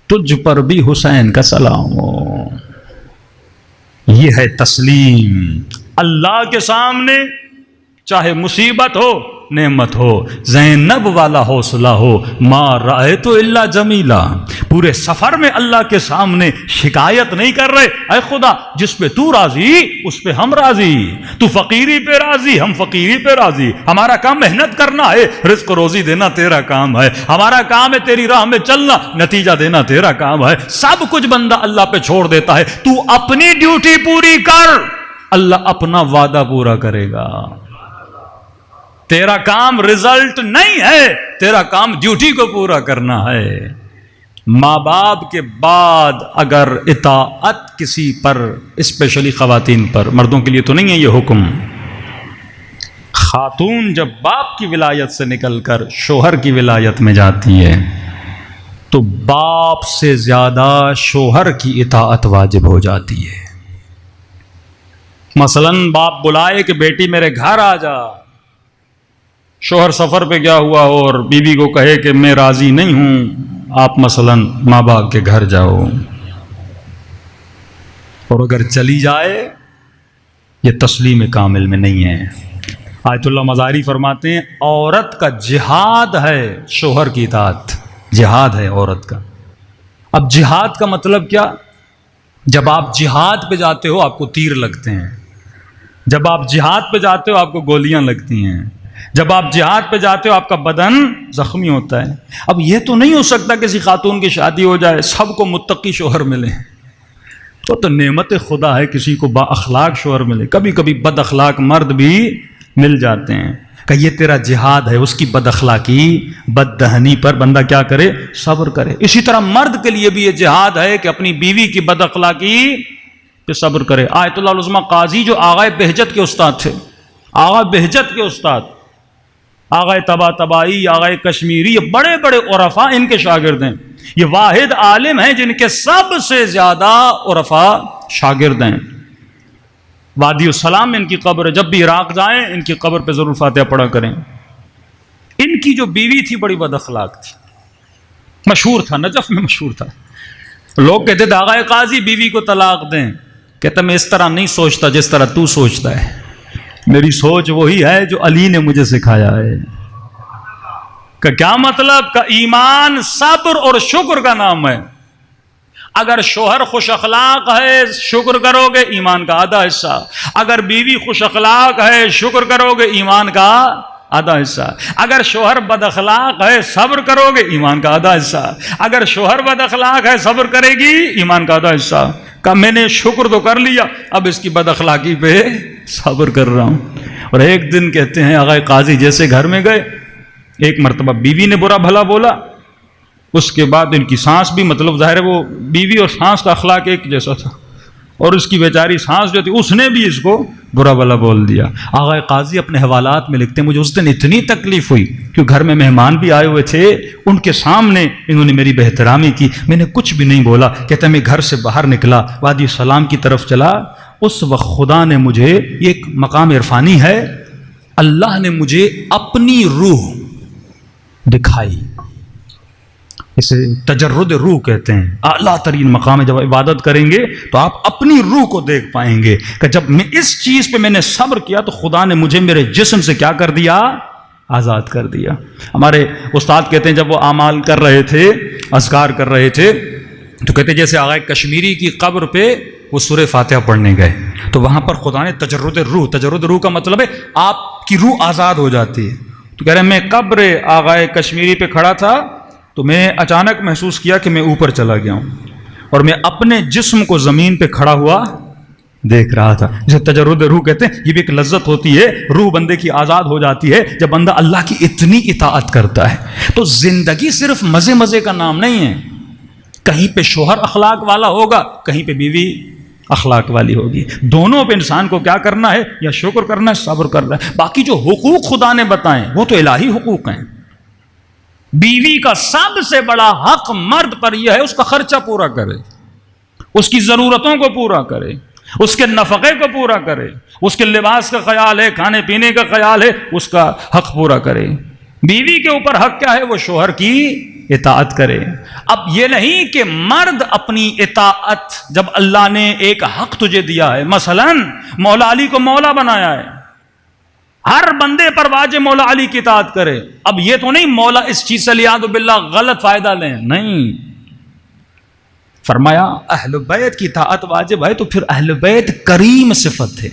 تجھ پر بھی حسین کا سلام ہو۔ یہ ہے تسلیم اللہ کے سامنے، چاہے مصیبت ہو نعمت ہو، زینب والا حوصلہ ہو، ما رأیت الا جمیلا۔ پورے سفر میں اللہ کے سامنے شکایت نہیں کر رہے، اے خدا جس پہ تو راضی اس پہ ہم راضی، تو فقیری پہ راضی ہم فقیری پہ راضی، ہمارا کام محنت کرنا ہے، رزق روزی دینا تیرا کام ہے، ہمارا کام ہے تیری راہ میں چلنا، نتیجہ دینا تیرا کام ہے۔ سب کچھ بندہ اللہ پہ چھوڑ دیتا ہے، تو اپنی ڈیوٹی پوری کر، اللہ اپنا وعدہ پورا کرے گا۔ تیرا کام رزلٹ نہیں ہے، تیرا کام ڈیوٹی کو پورا کرنا ہے۔ ماں باپ کے بعد اگر اطاعت کسی پر، اسپیشلی خواتین پر، مردوں کے لیے تو نہیں ہے یہ حکم، خاتون جب باپ کی ولایت سے نکل کر شوہر کی ولایت میں جاتی ہے تو باپ سے زیادہ شوہر کی اطاعت واجب ہو جاتی ہے۔ مثلاً باپ بلائے کہ بیٹی میرے گھر آ جا، شوہر سفر پہ گیا ہوا ہو اور بیوی کو کہے کہ میں راضی نہیں ہوں، آپ مثلاً ماں باپ کے گھر جاؤ، اور اگر چلی جائے یہ تسلیم کامل میں نہیں ہے۔ آیت اللہ مزاری فرماتے ہیں عورت کا جہاد ہے شوہر کی اطاعت، جہاد ہے عورت کا۔ اب جہاد کا مطلب کیا؟ جب آپ جہاد پہ جاتے ہو آپ کو تیر لگتے ہیں، جب آپ جہاد پہ جاتے ہو آپ کو گولیاں لگتی ہیں، جب آپ جہاد پہ جاتے ہو آپ کا بدن زخمی ہوتا ہے۔ اب یہ تو نہیں ہو سکتا کسی خاتون کی شادی ہو جائے سب کو متقی شوہر ملے، تو نعمت خدا ہے کسی کو با اخلاق شوہر ملے، کبھی کبھی بد اخلاق مرد بھی مل جاتے ہیں، کہ یہ تیرا جہاد ہے، اس کی بد اخلاقی بد دہنی پر بندہ کیا کرے؟ صبر کرے۔ اسی طرح مرد کے لیے بھی یہ جہاد ہے کہ اپنی بیوی کی بد اخلاقی پہ صبر کرے۔ آیت اللہ العظمہ قاضی جو آغا بہجت کے استاد تھے، آغا بہجت کے استاد، آغا طباطبائی، آغا کشمیری، یہ بڑے بڑے عرفاء ان کے شاگرد ہیں، یہ واحد عالم ہیں جن کے سب سے زیادہ عرفاء شاگرد ہیں۔ وادی السلام میں ان کی قبر ہے، جب بھی عراق جائیں ان کی قبر پہ ضرور فاتحہ پڑھا کریں۔ ان کی جو بیوی تھی بڑی بد اخلاق تھی، مشہور تھا، نجف میں مشہور تھا، لوگ کہتے تھے آغا قاضی بیوی کو طلاق دیں، کہتا میں اس طرح نہیں سوچتا جس طرح تو سوچتا ہے، میری سوچ وہی ہے جو علی نے مجھے سکھایا ہے۔ کہ کیا مطلب؟ کہ ایمان صبر اور شکر کا نام ہے۔ اگر شوہر خوش اخلاق ہے شکر کرو گے ایمان کا آدھا حصہ، اگر بیوی خوش اخلاق ہے شکر کرو گے ایمان کا آدھا حصہ، اگر شوہر بد اخلاق ہے صبر کرو گے ایمان کا آدھا حصہ، اگر شوہر بد اخلاق ہے صبر کرے گی ایمان کا آدھا حصہ۔ کہ میں نے شکر تو کر لیا، اب اس کی بد اخلاقی پہ صبر کر رہا ہوں۔ اور ایک دن کہتے ہیں آغا قاضی جیسے گھر میں گئے، ایک مرتبہ بیوی نے برا بھلا بولا، اس کے بعد ان کی سانس بھی، مطلب ظاہر ہے وہ بیوی اور سانس کا اخلاق ایک جیسا تھا، اور اس کی بیچاری سانس جو تھی اس نے بھی اس کو برا بھلا بول دیا۔ آغا قاضی اپنے حوالات میں لکھتے ہیں مجھے اس دن اتنی تکلیف ہوئی کہ گھر میں مہمان بھی آئے ہوئے تھے، ان کے سامنے انہوں نے میری بے احترامی کی، میں نے کچھ بھی نہیں بولا۔ کہتا میں گھر سے باہر نکلا، وادی السلام کی طرف چلا، اس وقت خدا نے مجھے، یہ ایک مقام عرفانی ہے، اللہ نے مجھے اپنی روح دکھائی، اسے تجرد روح کہتے ہیں، اعلیٰ ترین مقام ہے۔ جب عبادت کریں گے تو آپ اپنی روح کو دیکھ پائیں گے کہ جب میں اس چیز پہ میں نے صبر کیا تو خدا نے مجھے میرے جسم سے کیا کر دیا؟ آزاد کر دیا۔ ہمارے استاد کہتے ہیں جب وہ اعمال کر رہے تھے، اذکار کر رہے تھے، تو کہتے ہیں جیسے آغا کشمیری کی قبر پہ وہ سورہ فاتحہ پڑھنے گئے تو وہاں پر خدا نے تجرد روح، تجرد روح کا مطلب ہے آپ کی روح آزاد ہو جاتی ہے۔ تو کہہ رہے ہیں میں قبر آغا کشمیری پہ کھڑا تھا تو میں نے اچانک محسوس کیا کہ میں اوپر چلا گیا ہوں، اور میں اپنے جسم کو زمین پہ کھڑا ہوا دیکھ رہا تھا۔ جسے تجرد روح کہتے ہیں، یہ بھی ایک لذت ہوتی ہے، روح بندے کی آزاد ہو جاتی ہے جب بندہ اللہ کی اتنی اطاعت کرتا ہے۔ تو زندگی صرف مزے مزے کا نام نہیں ہے، کہیں پہ شوہر اخلاق والا ہوگا، کہیں پہ بیوی اخلاق والی ہوگی، دونوں پہ انسان کو کیا کرنا ہے؟ یا شکر کرنا ہے، صبر کرنا ہے۔ باقی جو حقوق خدا نے بتائیں وہ تو الہی حقوق ہیں۔ بیوی کا سب سے بڑا حق مرد پر یہ ہے اس کا خرچہ پورا کرے، اس کی ضرورتوں کو پورا کرے، اس کے نفقے کو پورا کرے، اس کے لباس کا خیال ہے، کھانے پینے کا خیال ہے، اس کا حق پورا کرے۔ بیوی کے اوپر حق کیا ہے؟ وہ شوہر کی اطاعت کرے۔ اب یہ نہیں کہ مرد اپنی اطاعت، جب اللہ نے ایک حق تجھے دیا ہے، مثلا مولا علی کو مولا بنایا ہے، ہر بندے پر واجب مولا علی کی اطاعت کرے۔ اب یہ تو نہیں مولا اس چیز سے لیاد باللہ غلط فائدہ لیں، نہیں، فرمایا اہل بیت کی اطاعت واجب ہے، تو پھر اہل بیت کریم صفت ہے۔